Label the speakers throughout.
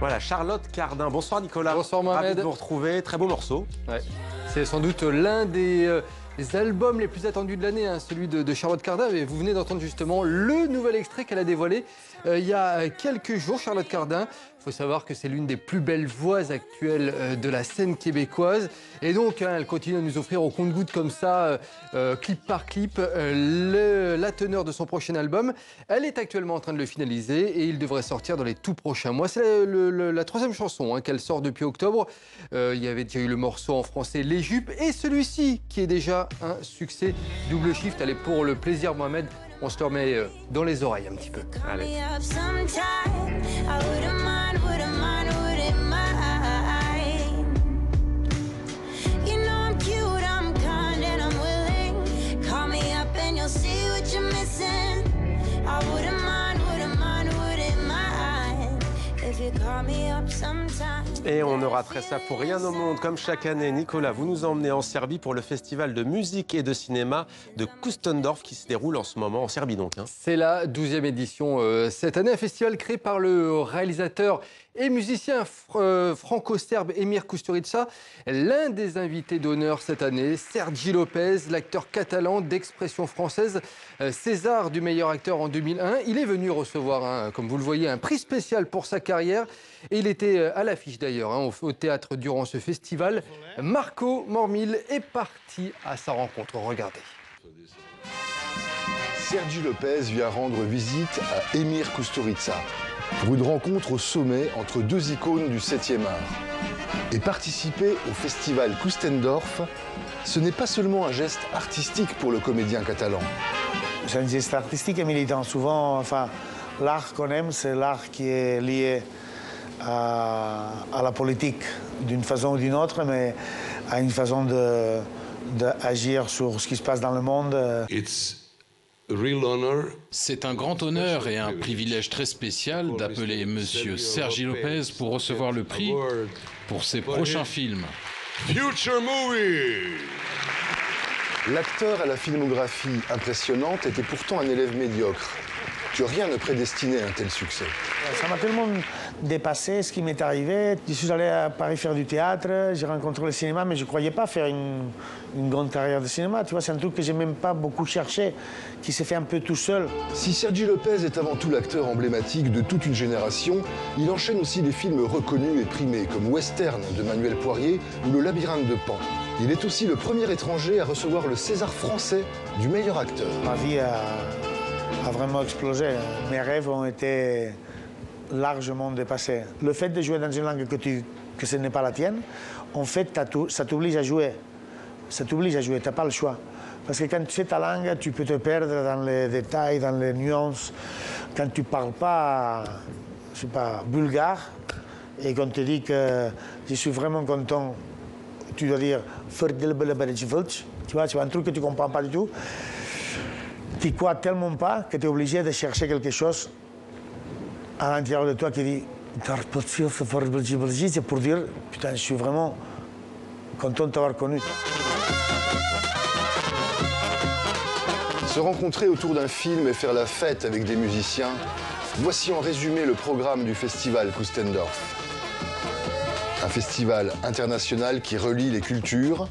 Speaker 1: Voilà, Charlotte Cardin. Bonsoir Nicolas.
Speaker 2: Bonsoir Mohamed.
Speaker 1: Ravi de vous retrouver, très beau morceau.
Speaker 2: Ouais. C'est sans doute l'un des albums les plus attendus de l'année, hein, celui de Charlotte Cardin. Et vous venez d'entendre justement le nouvel extrait qu'elle a dévoilé il y a quelques jours, Charlotte Cardin. Il faut savoir que c'est l'une des plus belles voix actuelles de la scène québécoise. Et donc, hein, elle continue à nous offrir au compte-gouttes comme ça, clip par clip, la teneur de son prochain album. Elle est actuellement en train de le finaliser et il devrait sortir dans les tout prochains mois. C'est la troisième chanson, hein, qu'elle sort depuis octobre. Il y avait déjà eu le morceau en français Les Jupes et celui-ci qui est déjà un succès double shift. Allez, pour le plaisir Mohamed, on se le remet dans les oreilles un petit peu.
Speaker 1: Allez. Et on ne raterait ça pour rien au monde. Comme chaque année, Nicolas, vous nous emmenez en Serbie pour le festival de musique et de cinéma de Kustendorf qui se déroule en ce moment en Serbie donc. Hein.
Speaker 2: C'est la 12e édition cette année, un festival créé par le réalisateur et musicien franco-serbe Emir Kusturica. L'un des invités d'honneur cette année, Sergi Lopez, l'acteur catalan d'expression française, César du meilleur acteur en 2001. Il est venu recevoir, comme vous le voyez, un prix spécial pour sa carrière. Et il était à l'affiche d'ailleurs, hein, au théâtre durant ce festival. Marco Mormil est parti à sa rencontre. Regardez.
Speaker 3: Sergi Lopez vient rendre visite à Emir Kusturica pour une rencontre au sommet entre deux icônes du 7e art. Et participer au festival Kustendorf, ce n'est pas seulement un geste artistique pour le comédien catalan.
Speaker 4: C'est un geste artistique et militant. Souvent, enfin, l'art qu'on aime, c'est l'art qui est lié à la politique d'une façon ou d'une autre, mais à une façon d'agir sur ce qui se passe dans le monde.
Speaker 5: C'est un grand honneur et un privilège très spécial d'appeler Monsieur Sergi Lopez pour recevoir le prix pour ses prochains films.
Speaker 3: L'acteur à la filmographie impressionnante était pourtant un élève médiocre, que rien ne prédestinait à un tel succès.
Speaker 4: Ça m'a tellement dépassé ce qui m'est arrivé. Je suis allé à Paris faire du théâtre, j'ai rencontré le cinéma, mais je ne croyais pas faire une grande carrière de cinéma. Tu vois, c'est un truc que je n'ai même pas beaucoup cherché, qui s'est fait un peu tout seul.
Speaker 3: Si Sergi Lopez est avant tout l'acteur emblématique de toute une génération, il enchaîne aussi des films reconnus et primés, comme Western de Manuel Poirier ou Le Labyrinthe de Pan. Il est aussi le premier étranger à recevoir le César français du meilleur acteur.
Speaker 4: Ma vie a vraiment explosé. Mes rêves ont été largement dépassés. Le fait de jouer dans une langue que ce n'est pas la tienne, en fait, ça t'oblige à jouer. Ça t'oblige à jouer, tu n'as pas le choix. Parce que quand tu fais ta langue, tu peux te perdre dans les détails, dans les nuances. Quand tu ne parles pas, je sais pas, bulgare, et qu'on te dit que je suis vraiment content, tu dois dire tu vois, un truc que tu ne comprends pas du tout. Tu ne crois tellement pas que tu es obligé de chercher quelque chose à l'intérieur de toi qui dit c'est pour dire putain, je suis vraiment content de t'avoir connu.
Speaker 3: Se rencontrer autour d'un film et faire la fête avec des musiciens, voici en résumé le programme du festival Kustendorf. Un festival international qui relie les cultures,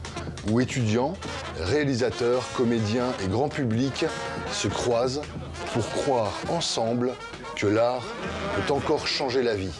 Speaker 3: où étudiants, réalisateurs, comédiens et grand public se croisent pour croire ensemble que l'art peut encore changer la vie.